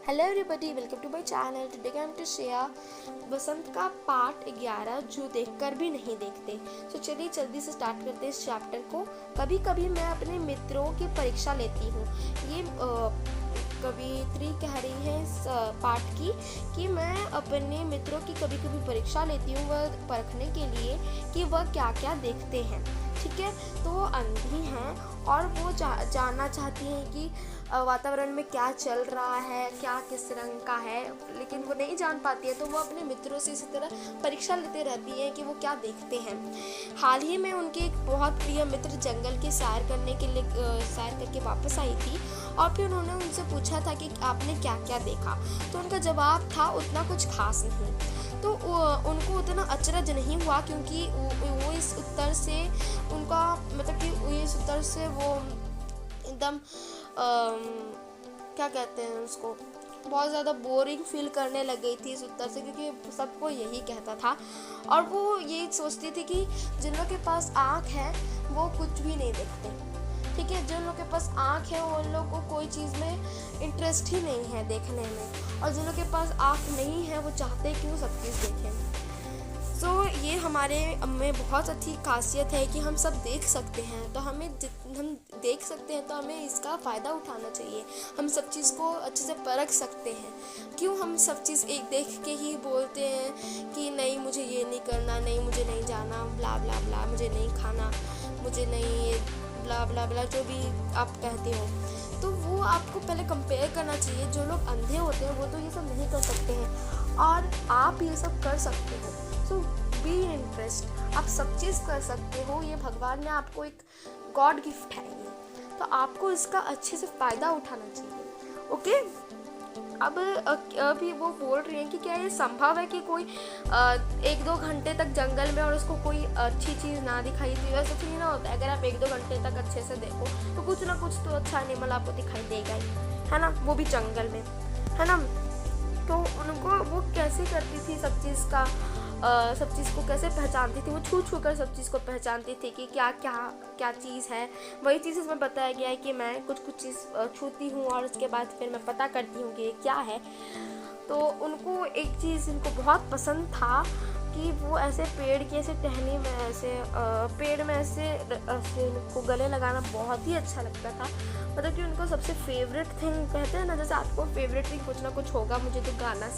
Hello everybody, welcome to my channel. Today I am to share Basant का part 11 जो देखकर भी नहीं देखते। तो चलिए जल्दी से स्टार्ट करते हैं इस चैप्टर को। कभी कभी मैं अपने मित्रों की परीक्षा लेती हूँ। ये कवित्री कह रही है इस पार्ट की कि मैं अपने मित्रों की कभी कभी परीक्षा लेती हूँ वह परखने के लिए कि वह क्या क्या देखते हैं। ठीक है, तो वो अंधी हैं और वो जानना चाहती हैं कि वातावरण में क्या चल रहा है, क्या किस रंग का है, लेकिन वो नहीं जान पाती है। तो वो अपने मित्रों से इसी तरह परीक्षा लेते रहती है कि वो क्या देखते हैं। हाल ही में उनके एक बहुत प्रिय मित्र जंगल की सैर करने के लिए सैर करके वापस आई थी और फिर उन्होंने उनसे पूछा था कि आपने क्या क्या देखा। तो उनका जवाब था उतना कुछ खास नहीं। तो उनको उतना अचरज नहीं हुआ क्योंकि वो इस उत्तर से उनका मतलब कि इस उत्तर से वो एकदम क्या कहते हैं उसको, बहुत ज़्यादा बोरिंग फील करने लग गई थी इस उत्तर से, क्योंकि सबको यही कहता था और वो यही सोचती थी कि जिन लोगों के पास आँख है वो कुछ भी नहीं देखते। ठीक है, जिन लोगों के पास आँख है उन लोगों को कोई चीज़ में इंटरेस्ट ही नहीं है देखने में, और जिन लोगों के पास आँख नहीं है वो चाहते हैं कि वो सब चीज़ देखें। तो ये हमारे में बहुत अच्छी खासियत है कि हम सब देख सकते हैं, तो हम देख सकते हैं तो हमें इसका फ़ायदा उठाना चाहिए। हम सब चीज़ को अच्छे से परख सकते हैं। क्यों हम सब चीज़ एक देख के ही बोलते हैं कि नहीं मुझे ये नहीं करना, नहीं मुझे नहीं जाना, ब्ला ब्ला ब्ला, मुझे नहीं खाना, मुझे नहीं ब्ला ब्ला ब्ला, जो भी आप कहते हो। तो वो आपको पहले कंपेयर करना चाहिए। जो लोग अंधे होते हैं वो तो ये सब नहीं कर सकते हैं और आप ये सब कर सकते हो। सो बी इंटरेस्ट, आप सब चीज़ कर सकते हो। ये भगवान ने आपको एक गॉड गिफ्ट है ये, तो आपको इसका अच्छे से फ़ायदा उठाना चाहिए। ओके, अब अभी वो बोल रही हैं कि क्या ये संभव है कि कोई 1-2 घंटे तक जंगल में और उसको कोई अच्छी चीज़ ना दिखाई दे। वैसे तो नहीं ना होता है, अगर आप 1-2 घंटे तक अच्छे से देखो तो कुछ ना कुछ तो अच्छा एनिमल आपको दिखाई देगा ही, है ना, वो भी जंगल में, है ना। तो उनको वो कैसे करती थी सब चीज़ को कैसे पहचानती थी, वो छू छू कर सब चीज़ को पहचानती थी कि क्या क्या क्या चीज़ है। वही चीज़ इसमें बताया गया है कि मैं कुछ चीज़ छूती हूँ और उसके बाद फिर मैं पता करती हूँ कि ये क्या है। तो उनको एक चीज़ इनको बहुत पसंद था कि वो ऐसे पेड़ की ऐसे टहनी में ऐसे पेड़ में ऐसे उनको गले लगाना बहुत ही अच्छा लगता था। मतलब कि उनको सबसे फेवरेट थिंग कहते हैं ना, जैसे आपको फेवरेट थिंग कुछ ना कुछ होगा। मुझे तो गाना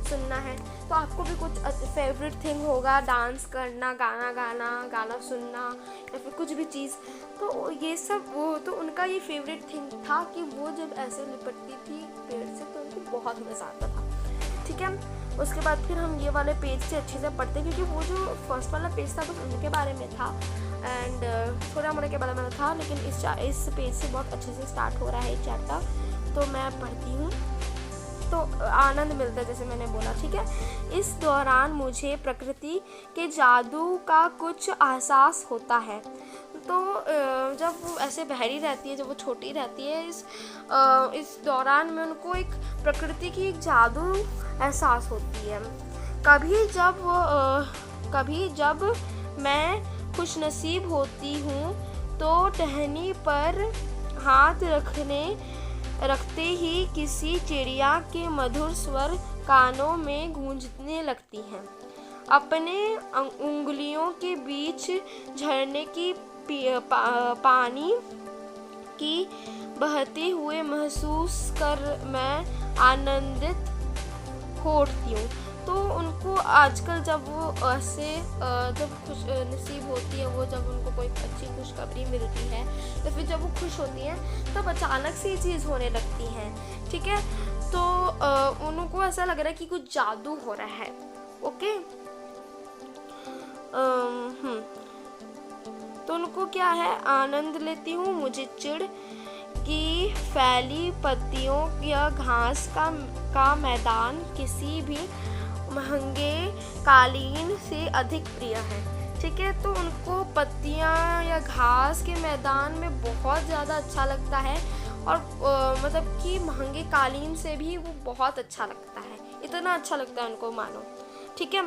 सुनना है, तो आपको भी कुछ फेवरेट थिंग होगा, डांस करना, गाना गाना, गाना सुनना या फिर कुछ भी चीज़। तो ये सब वो तो उनका ये फेवरेट थिंग था कि वो जब ऐसे लिपटती थी पेड़ से तो उनको बहुत मज़ा आता था। ठीक है, उसके बाद फिर हम ये वाले पेज से अच्छे से पढ़ते हैं क्योंकि वो जो फर्स्ट वाला पेज था बस उनके बारे में था एंड थोड़ा मोड़ा के बारे में था, लेकिन इस पेज से बहुत अच्छे से स्टार्ट हो रहा है चैप्टर। तो मैं पढ़ती हूँ तो आनंद मिलता है, जैसे मैंने बोला। ठीक है, इस दौरान मुझे प्रकृति के जादू का कुछ एहसास होता है। तो जब वो ऐसे बहरी रहती है, जब वो छोटी रहती है, इस दौरान में उनको एक प्रकृति की एक जादू एहसास होती है। कभी जब मैं खुशनसीब होती हूँ तो टहनी पर हाथ रखते ही किसी चिड़िया के मधुर स्वर कानों में गूंजने लगती हैं। अपने उंगलियों के बीच झरने की पानी की बहते हुए महसूस कर मैं आनंदित हो उठती हूँ। तो उनको आजकल जब वो ऐसे जब खुश नसीब होती है, वो जब उनको कोई अच्छी खुशखबरी मिलती है तो फिर जब वो खुश होती हैं तब अचानक से ये चीज़ होने लगती है। ठीक है, तो उनको ऐसा लग रहा है कि कुछ जादू हो रहा है। ओके, तो उनको क्या है, आनंद लेती हूँ। मुझे चिड़ की फैली पत्तियों या घास का मैदान किसी भी महंगे कालीन से अधिक प्रिय है। ठीक है, तो उनको पत्तियाँ या घास के मैदान में बहुत ज़्यादा अच्छा लगता है और मतलब कि महंगे कालीन से भी वो बहुत अच्छा लगता है, इतना अच्छा लगता है उनको मानो। ठीक है,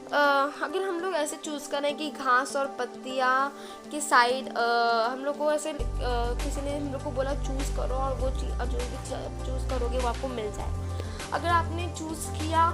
अगर हम लोग ऐसे चूज़ करें कि घास और पत्तियाँ के साइड हम लोग को ऐसे किसी ने हम लोग को बोला चूज़ करो और वो जो भी चूज़ करोगे वो आपको मिल जाए। अगर आपने चूज़ किया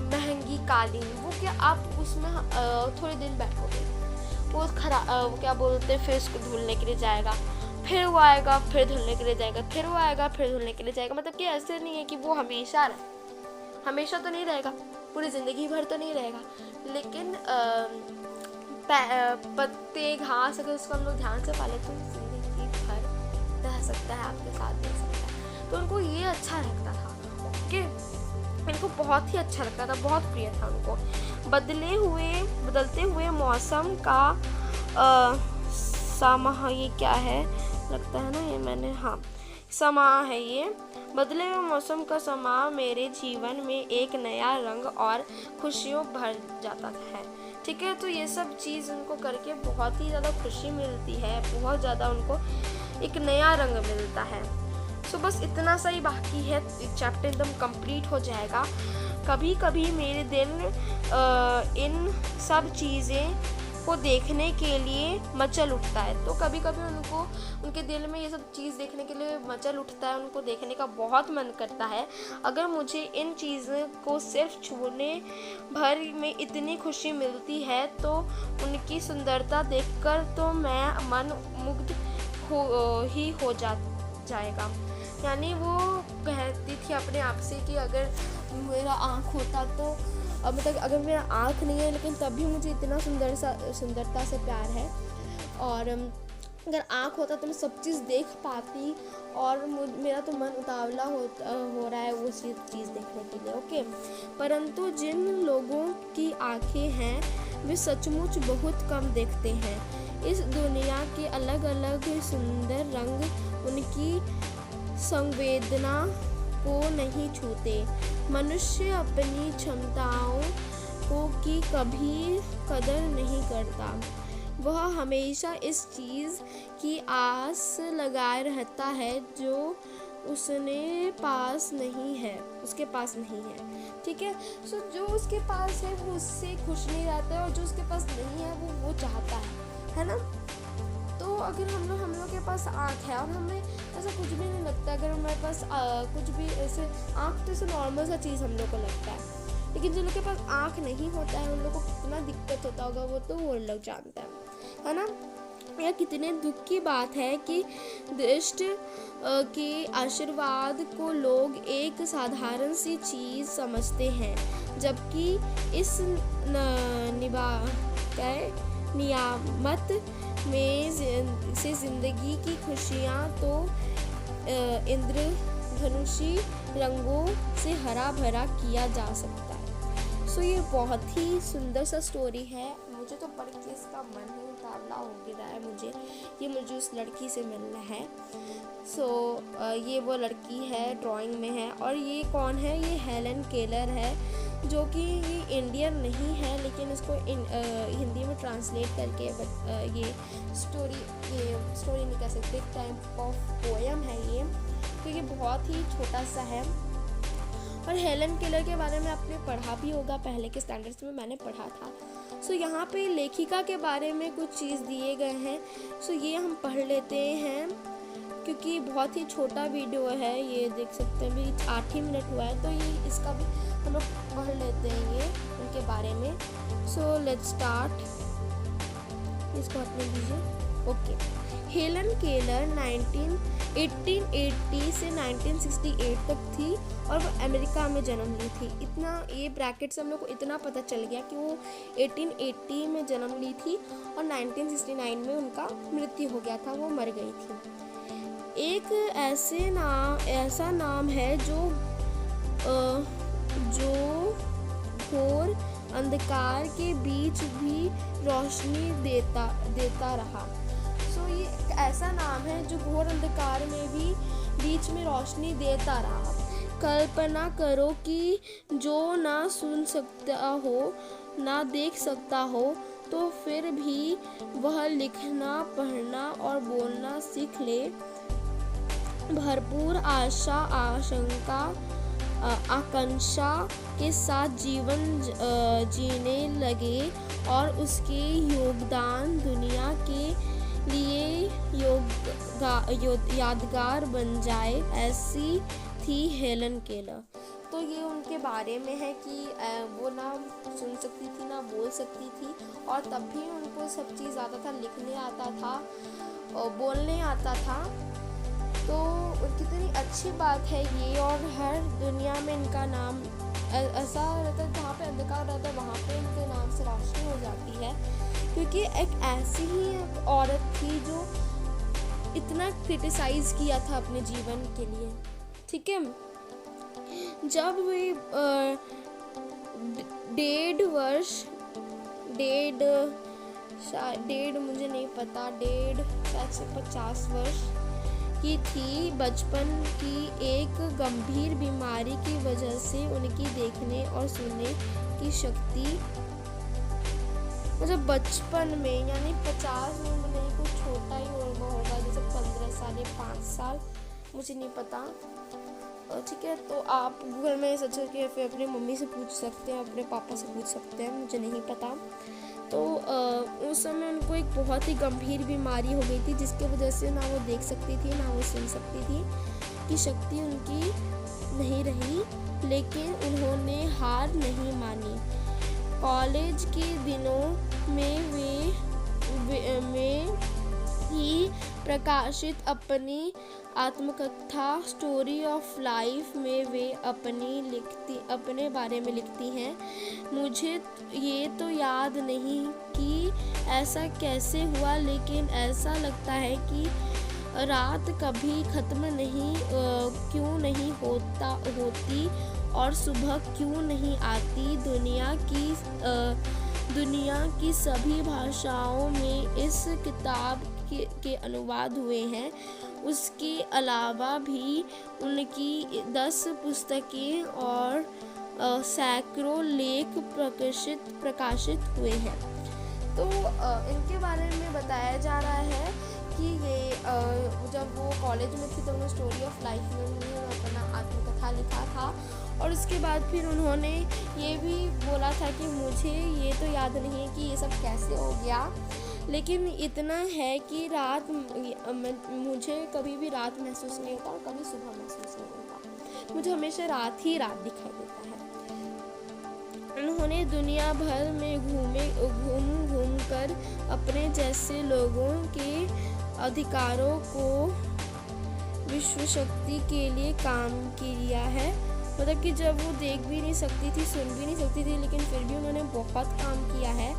महंगी कालीन, वो क्या आप उसमें थोड़े दिन बैठोगे, वो वो क्या बोलते हैं, फिर उसको धुलने के लिए जाएगा, फिर वो आएगा, फिर धुलने के लिए जाएगा, फिर वो आएगा, फिर धुलने के लिए जाएगा। मतलब कि ऐसे नहीं है कि वो हमेशा तो नहीं रहेगा, पूरी ज़िंदगी भर तो नहीं रहेगा, लेकिन पत्ते घास अगर उसको हम लोग ध्यान से पाले तो ज़िंदगी भर रह सकता है, आपके साथ रह सकता है। तो उनको ये अच्छा लगता था, ओके, इनको बहुत ही अच्छा लगता था, बहुत प्रिय था उनको। बदलते हुए मौसम का समा, ये क्या है, लगता है ना ये मैंने, हाँ, समा है ये। बदले हुए मौसम का समा मेरे जीवन में एक नया रंग और खुशियों भर जाता है। ठीक है, तो ये सब चीज़ उनको करके बहुत ही ज़्यादा खुशी मिलती है, बहुत ज़्यादा उनको एक नया रंग मिलता है। सो बस इतना सा ही बाकी है, चैप्टर एकदम कंप्लीट हो जाएगा। कभी कभी मेरे दिल इन सब चीज़ें को देखने के लिए मचल उठता है। तो कभी कभी उनके दिल में ये सब चीज़ देखने के लिए मचल उठता है, उनको देखने का बहुत मन करता है। अगर मुझे इन चीज़ों को सिर्फ छूने भर में इतनी खुशी मिलती है तो उनकी सुंदरता देखकर तो मैं मन मुग्ध हो जाएगा। यानी वो कहती थी अपने आप से कि अगर मेरा आँख होता तो मतलब अगर मेरा आँख नहीं है लेकिन तब भी मुझे इतना सुंदरता से प्यार है, और अगर आँख होता तो मैं सब चीज़ देख पाती, और मेरा तो मन उतावला हो रहा है वो चीज़ देखने के लिए, ओके। परंतु जिन लोगों की आँखें हैं वे सचमुच बहुत कम देखते हैं। इस दुनिया के अलग अलग सुंदर रंग उनकी संवेदना को नहीं छूते। मनुष्य अपनी क्षमताओं की कभी कदर नहीं करता, वह हमेशा इस चीज़ की आस लगाए रहता है जो उसके पास नहीं है। ठीक है, सो जो उसके पास है वो उससे खुश नहीं रहता है, और जो उसके पास नहीं है वो चाहता है ना। तो अगर हम लोग के पास आँख है और हमें ऐसा कुछ भी नहीं लगता, अगर हमारे पास कुछ भी ऐसे आँख तो ऐसे नॉर्मल सा चीज़ हम लोग को लगता है, लेकिन जिन लोग के पास आँख नहीं होता है उन लोग को कितना दिक्कत होता होगा वो लोग जानता है ना। यह कितने दुख की बात है कि दृष्ट के आशीर्वाद को लोग एक साधारण सी चीज़ समझते हैं, जबकि इस नियामत में से ज़िंदगी की खुशियाँ तो इंद्रधनुषी रंगों से हरा भरा किया जा सकता है। सो ये बहुत ही सुंदर सा स्टोरी है, मुझे तो पढ़ के इसका मन ही उतावला हो गया है, मुझे उस लड़की से मिलना है। सो ये वो लड़की है, ड्राइंग में है, और ये कौन है, ये हेलन केलर है, जो कि ये इंडियन नहीं है लेकिन इसको हिंदी में ट्रांसलेट करके ये स्टोरी नहीं कह सकते, टाइप ऑफ पोएम है ये, क्योंकि बहुत ही छोटा सा है। और हेलन केलर के बारे में आपने पढ़ा भी होगा, पहले के स्टैंडर्ड्स में मैंने पढ़ा था। सो यहाँ पे लेखिका के बारे में कुछ चीज़ दिए गए हैं, सो ये हम पढ़ लेते हैं क्योंकि बहुत ही छोटा वीडियो है, ये देख सकते हैं भी 8 ही मिनट हुआ है, तो ये इसका भी हम लोग पढ़ लेते हैं ये उनके बारे में। सो लेट्स स्टार्ट, इसको अपने दीजिए, ओके। हेलन केलर 1880 से 1968 तक थी और वो अमेरिका में जन्म ली थी। इतना ये ब्रैकेट से हम लोग को इतना पता चल गया कि वो 1880 में जन्म ली थी और 1969 में उनका मृत्यु हो गया था, वो मर गई थी। एक ऐसा नाम है जो घोर अंधकार के बीच भी रोशनी देता रहा। सो ये एक ऐसा नाम है जो घोर अंधकार में भी बीच में रोशनी देता रहा। कल्पना करो कि जो ना सुन सकता हो ना देख सकता हो तो फिर भी वह लिखना, पढ़ना और बोलना सीख ले। भरपूर आशा आशंका आकांक्षा के साथ जीवन जीने लगे और उसके योगदान दुनिया के लिए यादगार बन जाए, ऐसी थी हेलन केलर। तो ये उनके बारे में है कि वो ना सुन सकती थी ना बोल सकती थी, और तब भी उनको सब चीज़ आता था, लिखने आता था और बोलने आता था। तो कितनी अच्छी बात है ये। और हर दुनिया में इनका नाम ऐसा रहता है, जहाँ पे अंधकार रहता है वहाँ पे इनके नाम से रोशनी हो जाती है, क्योंकि एक ऐसी ही एक औरत थी जो इतना क्रिटिसाइज किया था अपने जीवन के लिए। ठीक है, जब वे 1.5 मुझे नहीं पता, 50 वर्ष की थी, बचपन की एक गंभीर बीमारी की वजह से उनकी देखने और सुनने की शक्ति, मतलब बचपन में यानी 50 में नहीं, कुछ छोटा ही होगा, जैसे 15 साल या 5 साल, मुझे नहीं पता। ठीक है, तो आप गूगल में सर्च करके फिर अपनी मम्मी से पूछ सकते हैं, अपने पापा से पूछ सकते हैं, मुझे नहीं पता। तो उस समय उनको एक बहुत ही गंभीर बीमारी हो गई थी, जिसकी वजह से ना वो देख सकती थी ना वो सुन सकती थी, की शक्ति उनकी नहीं रही, लेकिन उन्होंने हार नहीं मानी। कॉलेज के दिनों में ही प्रकाशित अपनी आत्मकथा स्टोरी ऑफ लाइफ में वे अपने बारे में लिखती हैं। मुझे ये तो याद नहीं कि ऐसा कैसे हुआ, लेकिन ऐसा लगता है कि रात कभी ख़त्म क्यों नहीं होती और सुबह क्यों नहीं आती। दुनिया की सभी भाषाओं में इस किताब के अनुवाद हुए हैं। उसके अलावा भी उनकी 10 पुस्तकें और सैकड़ों लेख प्रकाशित हुए हैं। तो इनके बारे में बताया जा रहा है कि ये जब वो कॉलेज में थी तो उन्होंने स्टोरी ऑफ लाइफ में उन्होंने अपना आत्मकथा लिखा था, और उसके बाद फिर उन्होंने ये भी बोला था कि मुझे ये तो याद नहीं है कि ये सब कैसे हो गया, लेकिन इतना है कि मुझे कभी भी रात महसूस नहीं होता और कभी सुबह महसूस नहीं होता, मुझे हमेशा रात ही रात दिखाई देता है। उन्होंने दुनिया भर में घूम कर अपने जैसे लोगों के अधिकारों को विश्व शक्ति के लिए काम किया है। मतलब कि जब वो देख भी नहीं सकती थी, सुन भी नहीं सकती थी, लेकिन फिर भी उन्होंने बहुत काम किया है।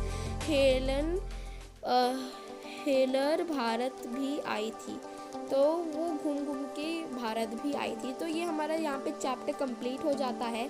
हेलर भारत भी आई थी, तो वो घूम के भारत भी आई थी। तो ये हमारा यहाँ पे चैप्टर कंप्लीट हो जाता है।